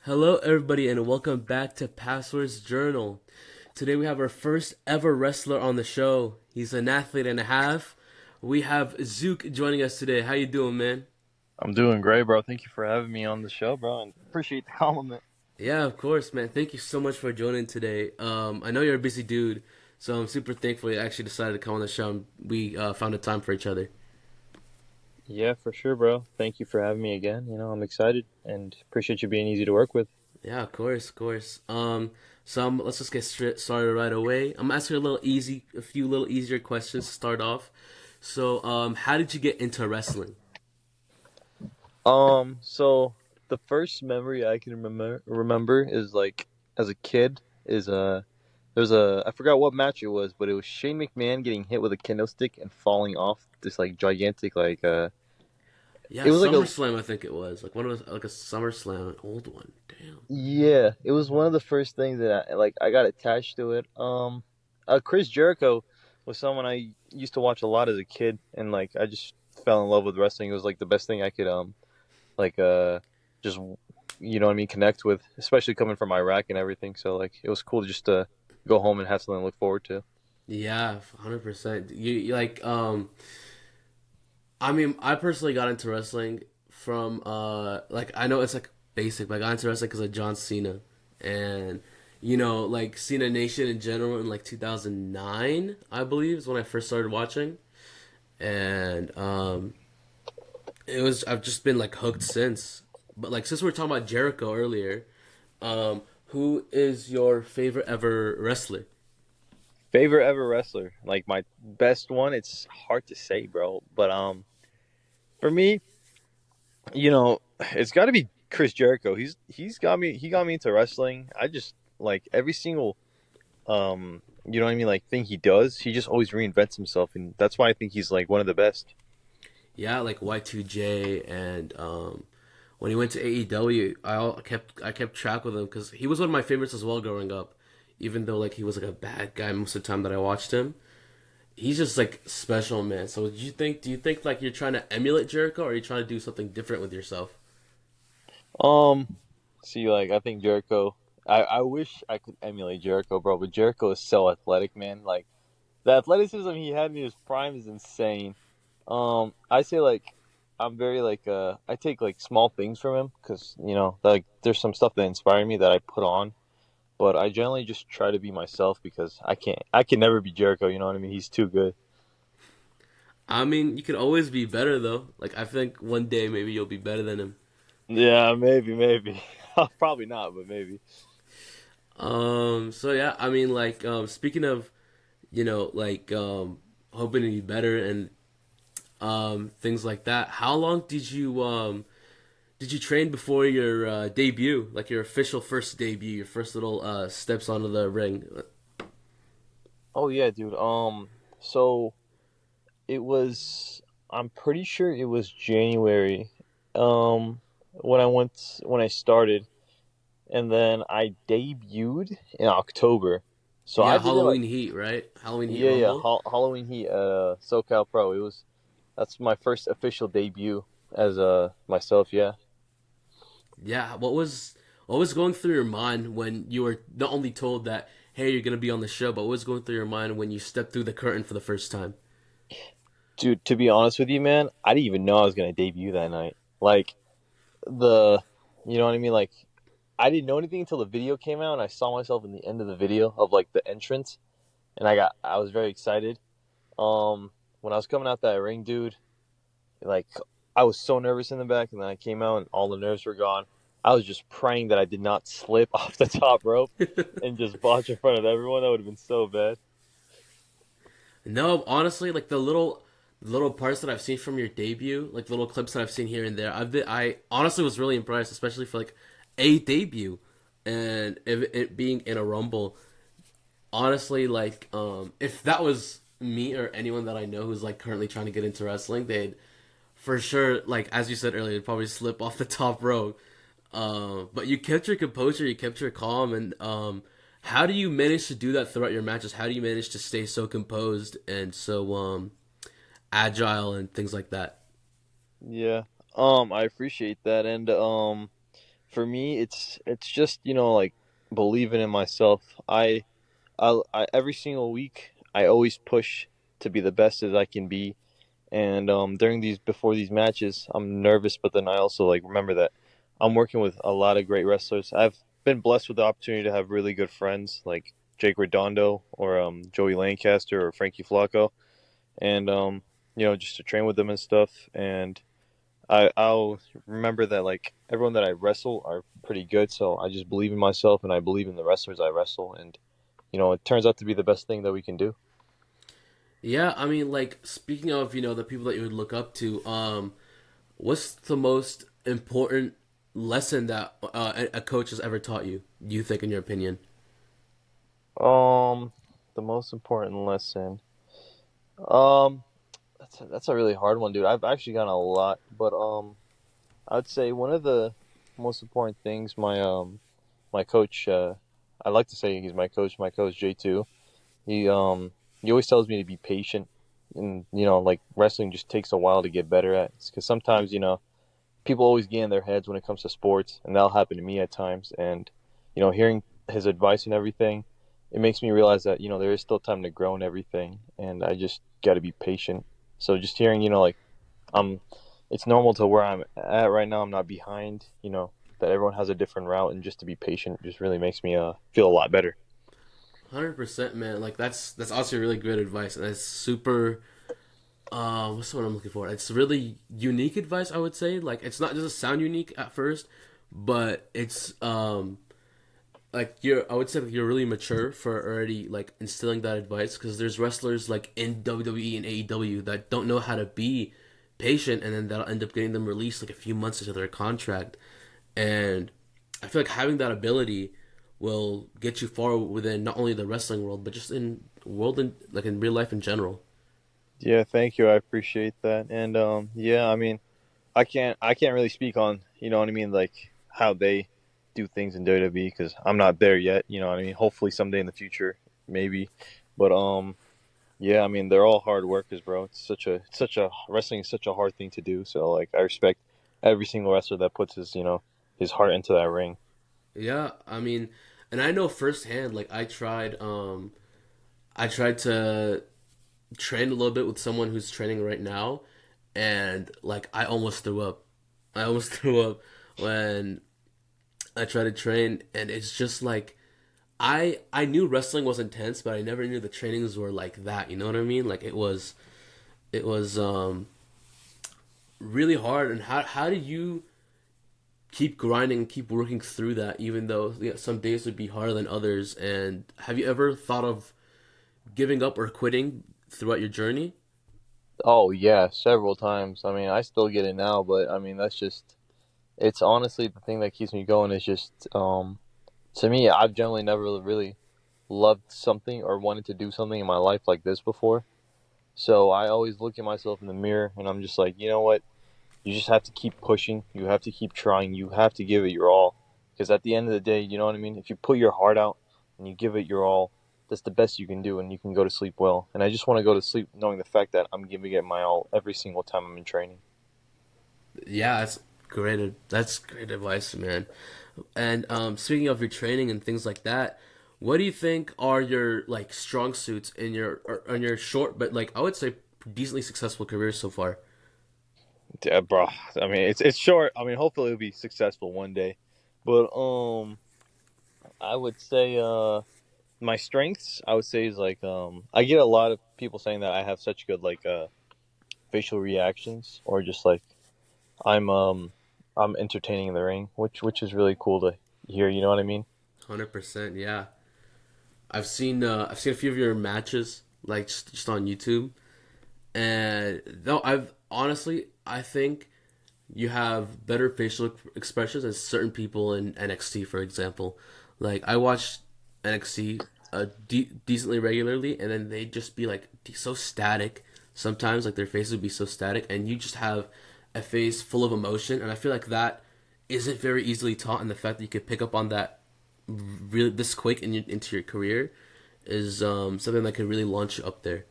Hello, everybody, and welcome back to Passwords Journal. Today we have our first ever wrestler on the show. He's an athlete and a half. We have Zuke joining us today. How you doing, man? I'm doing great, bro. Thank you for having me on the show, bro, and appreciate the compliment. Yeah, of course, man. Thank you so much for joining today. I know you're a busy dude, so I'm super thankful you actually decided to come on the show. And we found a time for each other. Yeah, for sure, bro. Thank you for having me again. I'm excited and appreciate you being easy to work with. Yeah, of course, of course. Let's just get straight started right away. I'm asking a few little easier questions to start off. How did you get into wrestling? So the first memory I can remember is like as a kid is there's a I forgot what match it was, but it was Shane McMahon getting hit with a kendo stick and falling off this like gigantic Yeah, it was like a SummerSlam, I think it was like one of those, like a SummerSlam, an old one. Damn. yeah, it was one of the first things that I got attached to it. Chris Jericho was someone I used to watch a lot as a kid, and like I just fell in love with wrestling. It was like the best thing I could like just you know what I mean connect with, especially coming from Iraq and everything. So like it was cool just to go home and have something to look forward to. Yeah, 100%. You like I mean, I personally got into wrestling from like I know it's like basic, but I got into wrestling because of John Cena and like Cena Nation in general in like 2009, I believe, is when I first started watching, and it was I've just been like hooked since. But like since we were talking about Jericho earlier, who is your favorite ever wrestler? Favorite ever wrestler, like my best one. It's hard to say, bro, but for me, it's got to be Chris Jericho. He got me into wrestling. I just like every single you know what I mean, like thing he does. He just always reinvents himself, and that's why I think he's like one of the best. Yeah, like Y2J, and when he went to AEW, I kept track with him because he was one of my favorites as well growing up. Even though like he was like a bad guy most of the time that I watched him, he's just like special, man. So do you think like you're trying to emulate Jericho, or are you trying to do something different with yourself? Um, See, like I think Jericho. I wish I could emulate Jericho, bro, but Jericho is so athletic, man. Like the athleticism he had in his prime is insane. I say like I'm very like I take like small things from him because like there's some stuff that inspire me that I put on, but I generally just try to be myself because I can never be Jericho. You know what I mean? He's too good. I mean, you could always be better though. Like I think one day maybe you'll be better than him. Yeah, maybe. Probably not, but maybe. So yeah, I mean, like speaking of like hoping to be better and things like that. How long did you train before your debut, like your official first debut, your first little steps onto the ring? Oh yeah, dude. So it was. I'm pretty sure it was January. When I started, and then I debuted in October. So I Yeah, did it like Halloween Heat, right? Halloween Heat yeah, Rumble. Halloween Heat SoCal Pro. That's my first official debut as myself. Yeah. Yeah, what was going through your mind when you were not only told that hey you're gonna be on the show, but what was going through your mind when you stepped through the curtain for the first time? Dude, to be honest with you, man, I didn't even know I was gonna debut that night. Like the, you know what I mean? Like I didn't know anything until the video came out, and I saw myself in the end of the video of like the entrance, and I was very excited. When I was coming out that ring, dude, like I was so nervous in the back, and then I came out, and all the nerves were gone. I was just praying that I did not slip off the top rope and just botch in front of everyone. That would have been so bad. No, honestly, like the little parts that I've seen from your debut, like little clips that I've seen here and there, I honestly was really impressed, especially for like a debut, and if it being in a rumble. Honestly, like if that was me or anyone that I know who's like currently trying to get into wrestling, they'd for sure, like as you said earlier, they'd probably slip off the top rope. But you kept your composure, you kept your calm, and how do you manage to do that throughout your matches? How do you manage to stay so composed and so agile and things like that? Yeah. I appreciate that, and For me, it's just like believing in myself. I every single week I always push to be the best as I can be, and during these before these matches I'm nervous, but then I also like remember that I'm working with a lot of great wrestlers. I've been blessed with the opportunity to have really good friends like Jake Redondo or Joey Lancaster or Frankie Flacco, and just to train with them and stuff. And I'll remember that like everyone that I wrestle are pretty good, so I just believe in myself and I believe in the wrestlers I wrestle, and it turns out to be the best thing that we can do. Yeah, I mean, like speaking of the people that you would look up to, what's the most important lesson that a coach has ever taught you? You think, in your opinion? Um, the most important lesson. Um, that's a really hard one, dude. I've actually gotten a lot, but I'd say one of the most important things my coach I like to say he's my coach J2. He he always tells me to be patient, and like wrestling just takes a while to get better at, because sometimes people always get in their heads when it comes to sports, and that'll happen to me at times. And hearing his advice and everything, it makes me realize that there is still time to grow and everything, and I just got to be patient. So just hearing like I'm, it's normal to where I'm at right now. I'm not behind. That everyone has a different route, and just to be patient just really makes me feel a lot better. 100%, man. Like that's also really great advice, and that's super. What's the word I'm looking for? It's really unique advice, I would say. Like it's not doesn't sound unique at first, but it's like I would say like you're really mature for already like instilling that advice, because there's wrestlers like in WWE and AEW that don't know how to be patient, and then that'll end up getting them released like a few months into their contract. And I feel like having that ability will get you far within not only the wrestling world but just in world in like in real life in general. Yeah, thank you. I appreciate that. And yeah, I mean, I can't really speak on what I mean, like how they do things in WWE, because I'm not there yet. You know what I mean? Hopefully someday in the future, maybe. But yeah, I mean they're all hard workers, bro. It's such a wrestling is such a hard thing to do. So like I respect every single wrestler that puts his heart into that ring. Yeah, I mean, and I know firsthand. Like I tried to train a little bit with someone who's training right now, and like I almost threw up. I almost threw up when I tried to train, and it's just like I knew wrestling was intense, but I never knew the trainings were like that. You know what I mean? Like it was really hard. And how do you keep grinding and keep working through that, even though some days would be harder than others? And have you ever thought of giving up or quitting throughout your journey? Oh yeah, several times. I mean, I still get it now, but I mean that's just it's honestly the thing that keeps me going is just to me, I've generally never really loved something or wanted to do something in my life like this before. So I always look at myself in the mirror and I'm just like, you know what? You just have to keep pushing. You have to keep trying. You have to give it your all. Because at the end of the day, you know what I mean? If you put your heart out and you give it your all, that's the best you can do, and you can go to sleep well. And I just want to go to sleep knowing the fact that I'm giving it my all every single time I'm in training. Yeah, that's great. That's great advice, man. And speaking of your training and things like that, what do you think are your like strong suits in your or, on your short but like I would say decently successful career so far? Yeah, bro. I mean, it's short. I mean, hopefully it'll be successful one day. But I would say my strengths I would say is like I get a lot of people saying that I have such good like facial reactions, or just like I'm um I'm entertaining in the ring, which is really cool to hear. You know what I mean? 100%. Yeah, I've seen a few of your matches like just on YouTube, and though I've honestly I think you have better facial expressions than certain people in NXT, for example. Like I watch NXT decently regularly, and then they just be like so static. Sometimes like their faces would be so static, and you just have a face full of emotion, and I feel like that isn't very easily taught. And the fact that you could pick up on that really this quick into your career is something that could really launch you up there.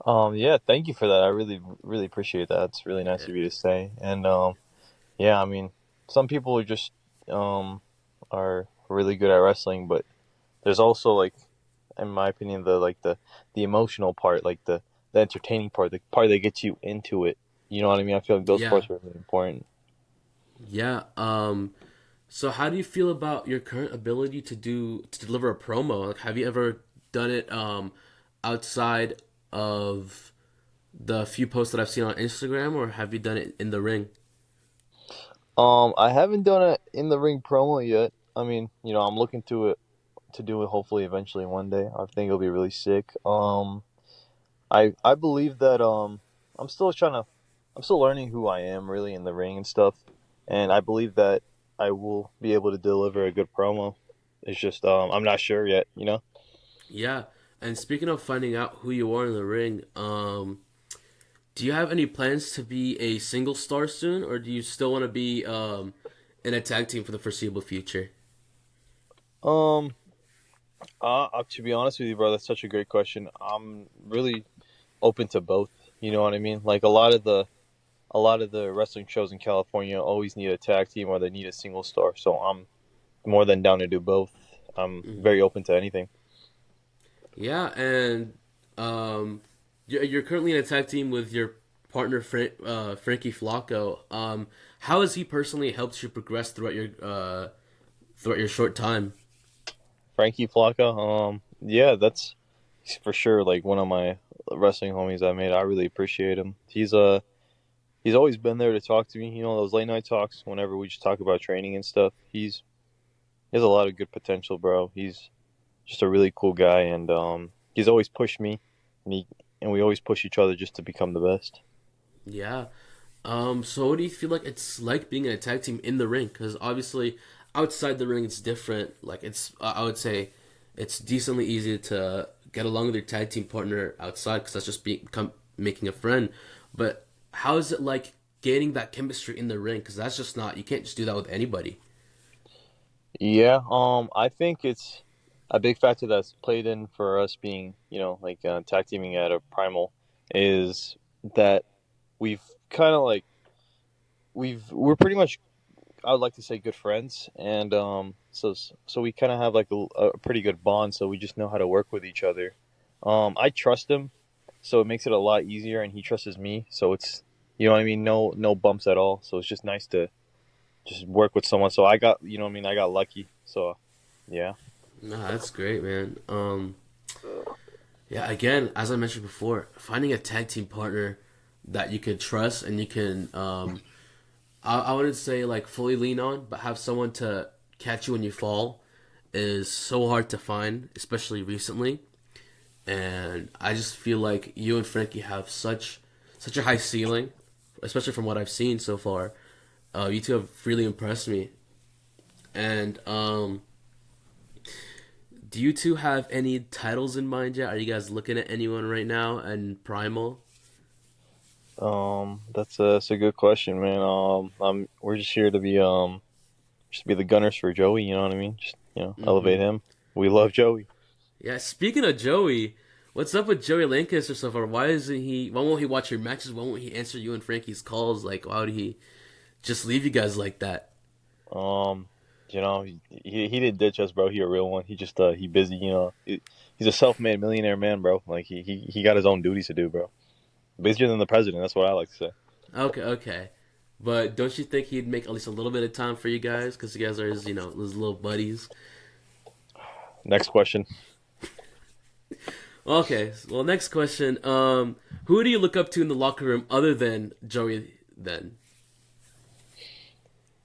Yeah, thank you for that. I really appreciate that. It's really nice of you to say. And yeah, I mean, some people are just um are really good at wrestling, but there's also like, in my opinion, the emotional part, like the entertaining part, the part that gets you into it. You know what I mean? I feel like those Yeah, parts are really important. yeah. So how do you feel about your current ability to deliver a promo? Like, have you ever done it outside of the few posts that I've seen on Instagram, or have you done it in the ring? I haven't done it in the ring promo yet. I mean, I'm looking to do it hopefully eventually one day. I think it'll be really sick. I believe that I'm still trying to I'm still learning who I am really in the ring and stuff, and I believe that I will be able to deliver a good promo. It's just I'm not sure yet. Yeah. And speaking of finding out who you are in the ring, do you have any plans to be a single star soon, or do you still want to be in a tag team for the foreseeable future? Um, to be honest with you, bro, that's such a great question. I'm really open to both. You know what I mean? Like a lot of the wrestling shows in California always need a tag team or they need a single star. So I'm more than down to do both. I'm Hmm. very open to anything. Yeah, and you're currently in a tag team with your partner Frankie Flacco. How has he personally helped you progress throughout your short time? Frankie Flocka, yeah, that's for sure like one of my wrestling homies I made. I really appreciate him. He's always been there to talk to me. Those late night talks whenever we just talk about training and stuff. He has a lot of good potential, bro. He's just a really cool guy, and he's always pushed me, and he and we always push each other just to become the best. Yeah. So what do you feel like it's like being in a tag team in the ring? Because obviously, outside the ring, it's different. Like I would say, it's decently easy to get along with your tag team partner outside because that's just making a friend. But how is it like gaining that chemistry in the ring? Because that's just not you can't just do that with anybody. Yeah, I think it's a big factor that's played in for us being, like tag teaming at a primal is that we've kind of like we're pretty much, I would like to say, good friends, and so we kind of have like a pretty good bond. So we just know how to work with each other. I trust him, so it makes it a lot easier, and he trusts me, so it's, what I mean, no bumps at all. So it's just nice to just work with someone. So I got, what I mean, I got lucky. So yeah. Nah, that's great, man. Yeah, again, as I mentioned before, finding a tag team partner that you can trust and you can I wouldn't say like fully lean on, but have someone to catch you when you fall is so hard to find, especially recently. And I just feel like you and Frankie have such a high ceiling, especially from what I've seen so far. You two have really impressed me. And do you two have any titles in mind yet? Are you guys looking at anyone right now? And Primal? That's a good question, man. We're just here to be just be the gunners for Joey. You know what I mean? Just elevate Mm-hmm. him. We love Joey. Yeah. Speaking of Joey, what's up with Joey Lancaster so far? Why isn't he? Why won't he watch your matches? Why won't he answer you and Frankie's calls? Like, why would he just leave you guys like that? Um, he didn't ditch us, bro. He a real one. He just he busy. He's a self-made millionaire man, bro. Like he got his own duties to do, bro. Busier than the president. That's what I like to say. Okay, okay. But don't you think he'd make at least a little bit of time for you guys? Because you guys are his little buddies. Next question. Okay, well, next question. Who do you look up to in the locker room other than Joey? Then,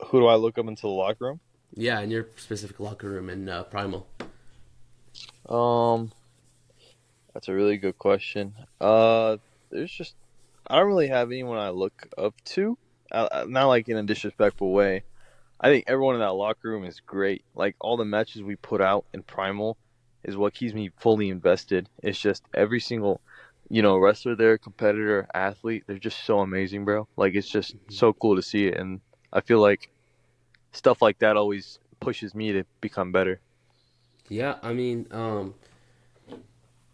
Who do I look up into the locker room? yeah, in your specific locker room in Primal. Um, that's a really good question. There's just I don't really have anyone I look up to. Not like in a disrespectful way. I think everyone in that locker room is great. Like all the matches we put out in Primal is what keeps me fully invested. It's just every single, wrestler there, competitor, athlete, they're just so amazing, bro. Like it's just so cool to see it, and I feel like stuff like that always pushes me to become better. Yeah, I mean,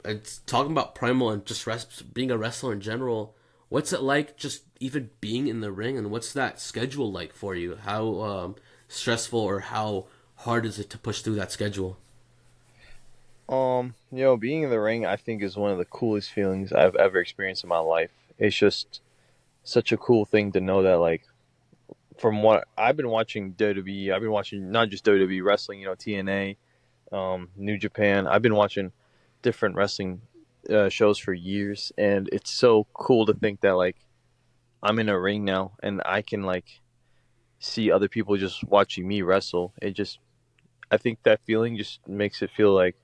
it's talking about Primal and just being a wrestler in general. what's it like just even being in the ring, and what's that schedule like for you? How stressful or how hard is it to push through that schedule? Being in the ring, I think, is one of the coolest feelings I've ever experienced in my life. It's just such a cool thing to know that, like, from what I've been watching WWE, I've been watching not just WWE wrestling, TNA, New Japan. I've been watching different wrestling shows for years, and it's so cool to think that like I'm in a ring now and I can like see other people just watching me wrestle. I think that feeling just makes it feel like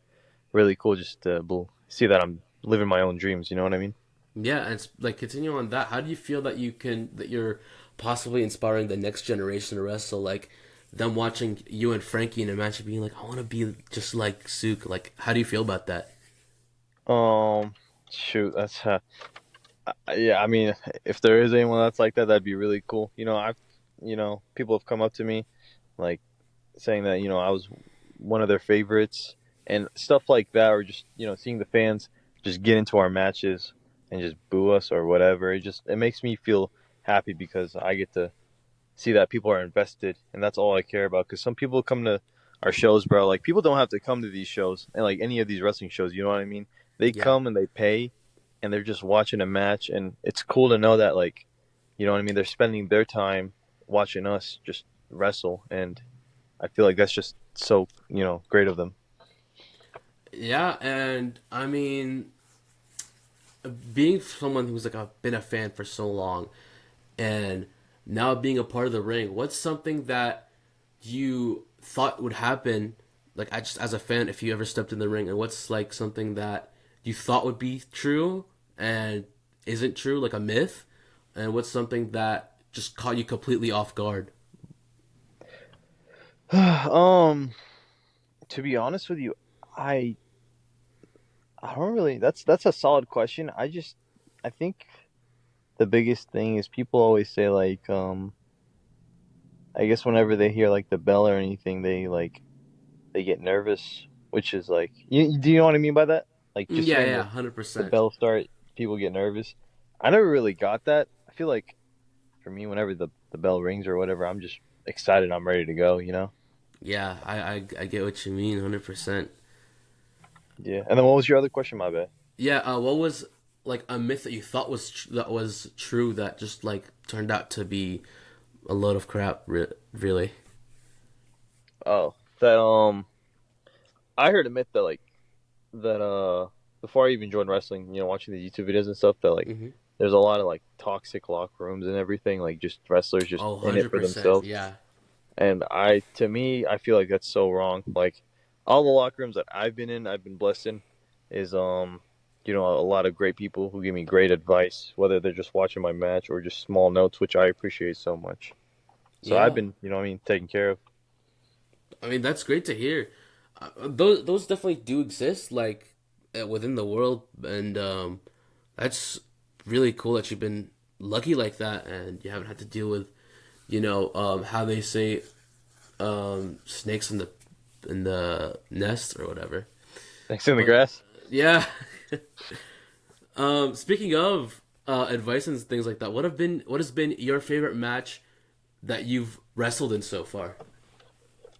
really cool just to see that I'm living my own dreams. You know what I mean? Yeah, and it's, like continuing on that, how do you feel that you're possibly inspiring the next generation to wrestle? Like them watching you and Frankie in a match and being like, I want to be just like Zuke. Like, how do you feel about that? Um, Shoot, that's yeah. I mean, if there is anyone that's like that, that'd be really cool. People have come up to me like saying that I was one of their favorites and stuff like that, or just seeing the fans just get into our matches and just boo us or whatever. It makes me feel happy because I get to see that people are invested, and that's all I care about. Because some people come to our shows, bro. Like people don't have to come to these shows and like any of these wrestling shows. You know what I mean? They Yeah. come and they pay, and they're just watching a match, and it's cool to know that like, you know what I mean? They're spending their time watching us just wrestle, and I feel like that's just so great of them. Yeah, and I mean, being someone who's like been a fan for so long, and now being a part of the ring, what's something that you thought would happen, like I just as a fan, if you ever stepped in the ring, and what's like something that you thought would be true and isn't true, like a myth, and what's something that just caught you completely off guard? um, to be honest with you, I I don't really. That's a solid question. I think the biggest thing is people always say like I guess whenever they hear like the bell or anything, they get nervous, which is like do you know what I mean by that? Like just Yeah, hearing yeah, the 100%. bell start, people get nervous. I never really got that. I feel like for me, whenever the bell rings or whatever, I'm just excited. I'm ready to go. Yeah, I get what you mean, 100%. Yeah. And then what was your other question? My bad. Yeah, what was like a myth that you thought that was true that just like turned out to be a load of crap? Really? Oh, that I heard a myth that like that before I even joined wrestling, watching the YouTube videos and stuff, that like Hmm. there's a lot of like toxic locker rooms and everything, like just wrestlers just Oh, in it for 100%. themselves. Yeah. And to me, I feel like that's so wrong. Like all the locker rooms that I've been in, I've been blessed in, is a lot of great people who give me great advice, whether they're just watching my match or just small notes, which I appreciate so much. So I've Yeah. been, taken care of. I mean, that's great to hear. Those definitely do exist, like within the world, and that's really cool that you've been lucky like that, and you haven't had to deal with, how they say, snakes in the nest or whatever. Thanks in the But grass. yeah. Speaking of advice and things like that, what has been your favorite match that you've wrestled in so far?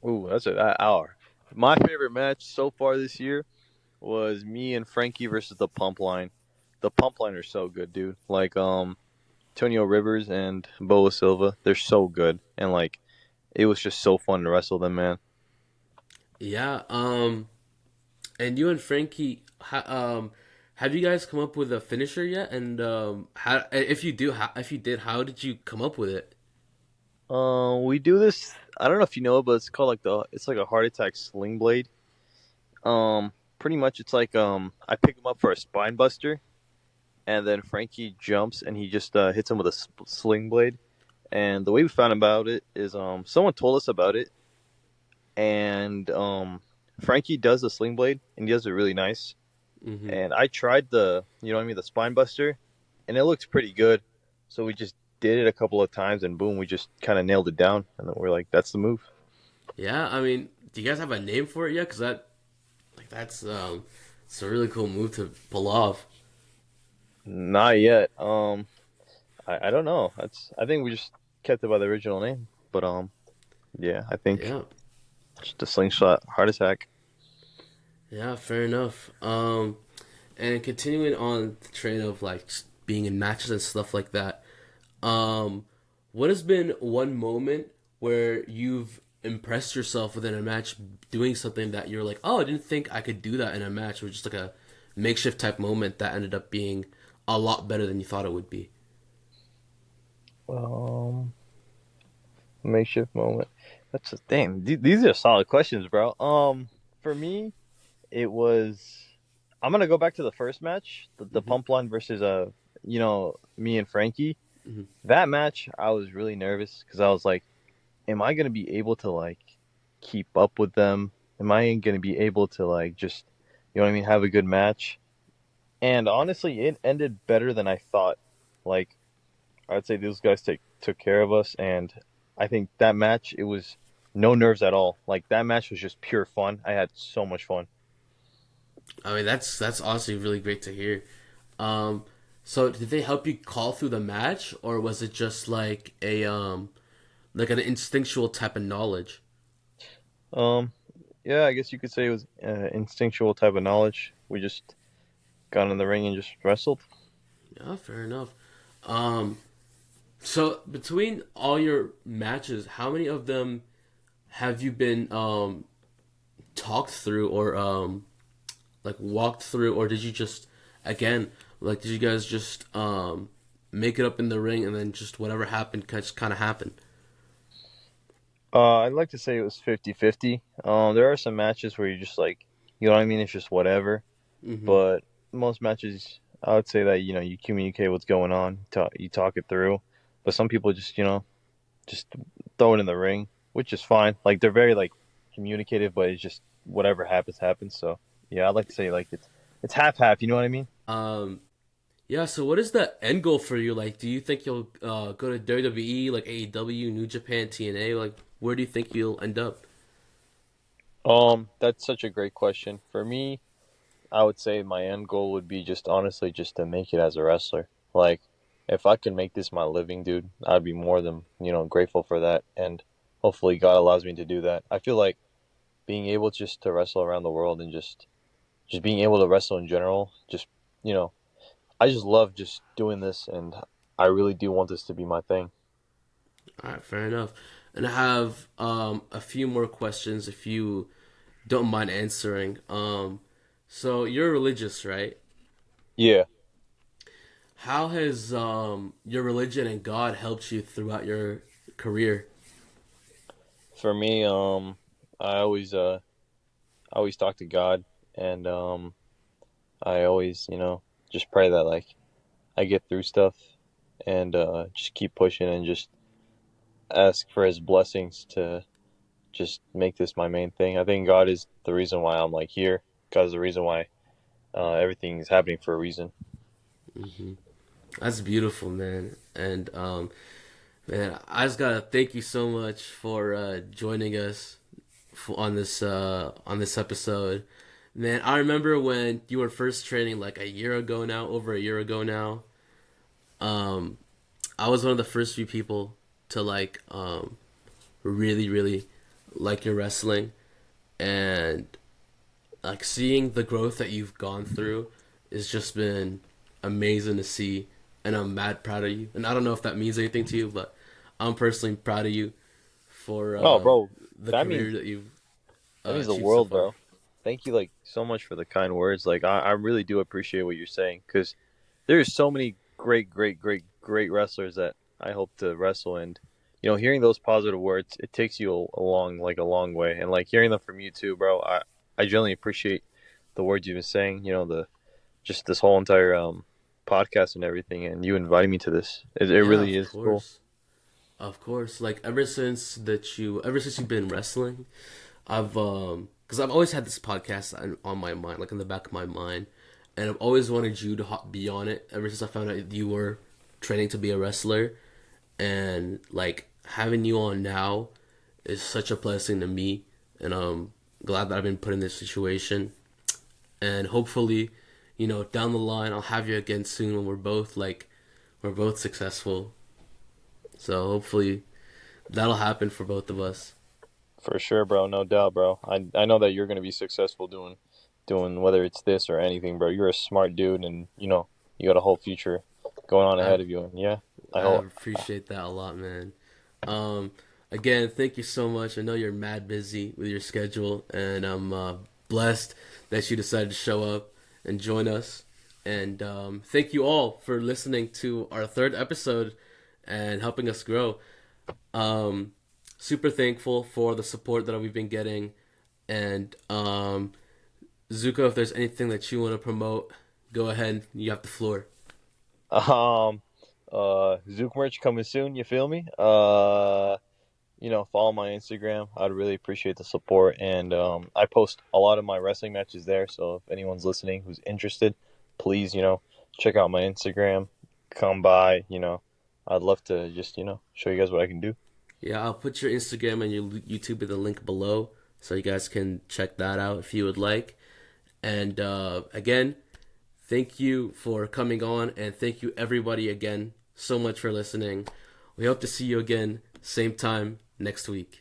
Ooh, that's an hour. My favorite match so far this year was me and Frankie versus the Pump Line. The Pump Line are so good, dude. Like Antonio Rivers and Boa Silva, they're so good, and like it was just so fun to wrestle them, man. Yeah. And you and Frankie, have you guys come up with a finisher yet? And how, if you did, how did you come up with it? We do this. I don't know if you know it, but it's called like it's like a heart attack sling blade. Pretty much it's like I pick him up for a spine buster, and then Frankie jumps and he just hits him with a sling blade. And the way we found about it is someone told us about it, and Frankie does the sling blade and he does it really nice. Hmm. And I tried the spine buster, and it looks pretty good. So we just did it a couple of times, and boom, we just kind of nailed it down. And then we're like, that's the move. Yeah, I mean, do you guys have a name for it yet? Because that's it's a really cool move to pull off. Not yet. I don't know. I think we just kept it by the original name. But yeah, I think Yeah, just a slingshot heart attack. yeah, fair enough. And continuing on the train of like being in matches and stuff like that. Um, what has been one moment where you've impressed yourself within a match doing something that you're like, oh, I didn't think I could do that in a match, or just like a makeshift type moment that ended up being a lot better than you thought it would be? Um, makeshift moment. That's just damn. These are solid questions, bro. For me, it was. I'm gonna go back to the first match, the Hmm. pump line versus me and Frankie. Hmm. That match, I was really nervous because I was like, am I gonna be able to like keep up with them? Am I gonna be able to like just, you know what I mean, have a good match? And honestly, it ended better than I thought. Like I'd say those guys took care of us, and I think that match it was no nerves at all. Like that match was just pure fun. I had so much fun. I mean, that's honestly really great to hear. Um, so did they help you call through the match, or was it just like an instinctual type of knowledge? Um, yeah, I guess you could say it was instinctual type of knowledge. We just got in the ring and just wrestled. Yeah, fair enough. Um, so between all your matches, how many of them have you been talked through or like walked through, or did you just again like did you guys just make it up in the ring and then just whatever happened just kind of happened? I'd like to say it was 50-50. There are some matches where you just like, you know what I mean? It's just whatever. Mm-hmm. But most matches, I would say that you communicate what's going on, you talk it through. But some people just just throw it in the ring, which is fine. Like they're very like communicative, but it's just whatever happens happens. So yeah, I'd like to say like it's half half. You know what I mean? Um, yeah. So what is the end goal for you? Like, do you think you'll go to WWE, like AEW, New Japan, TNA? Like, where do you think you'll end up? That's such a great question. For me, I would say my end goal would be just honestly just to make it as a wrestler. Like, if I can make this my living, dude, I'd be more than, grateful for that. And hopefully God allows me to do that. I feel like being able just to wrestle around the world and just being able to wrestle in general, just, you know, I just love just doing this and I really do want this to be my thing. All right, fair enough. And I have a few more questions if you don't mind answering. So you're religious, right? Yeah. How has your religion and God helped you throughout your career? For me, I always talk to God and I always, just pray that like I get through stuff and just keep pushing and just ask for His blessings to just make this my main thing. I think God is the reason why I'm like here. God is the reason why everything is happening for a reason. Hmm. That's beautiful, man. And man, I just gotta thank you so much for joining us on this episode. Man, I remember when you were first training like a year ago now, over a year ago now. Um, I was one of the first few people to really really like your wrestling, and like seeing the growth that you've gone through has just been amazing to see, and I'm mad proud of you. And I don't know if that means anything to you, but I'm personally proud of you for Oh, bro, the that career means that you've that means the achieved so world, far. bro. Thank you like so much for the kind words. Like I really do appreciate what you're saying because there's so many great wrestlers that I hope to wrestle and hearing those positive words it takes you a long way and like hearing them from you too, bro. I genuinely appreciate the words you've been saying. The just this whole entire podcast and everything, and you inviting me to this. It Yeah, really of is cool. course, of course. Like ever since you've been wrestling, I've because I've always had this podcast on my mind, like in the back of my mind, and I've always wanted you to be on it. Ever since I found out you were training to be a wrestler, and like having you on now is such a blessing to me, and I'm glad that I've been put in this situation, and hopefully, down the line I'll have you again soon when we're we're both successful. So hopefully that'll happen for both of us. For sure, bro. No doubt, bro. I know that you're gonna be successful doing whether it's this or anything, bro. You're a smart dude, and you got a whole future going on I ahead of you. And yeah, I I hope. appreciate that a lot, man. Um, Again, thank you so much. I know you're mad busy with your schedule, and I'm blessed that you decided to show up and join us. And thank you all for listening to our third episode and helping us grow. Um, Super thankful for the support that we've been getting. And Zuko, if there's anything that you want to promote, go ahead. You have the floor. Um, Zuke merch coming soon. You feel me? Follow my Instagram. I'd really appreciate the support, and I post a lot of my wrestling matches there. So if anyone's listening who's interested, please, check out my Instagram. Come by. I'd love to just show you guys what I can do. Yeah, I'll put your Instagram and your YouTube in the link below so you guys can check that out if you would like. And again, thank you for coming on, and thank you everybody again so much for listening. We hope to see you again, same time next week.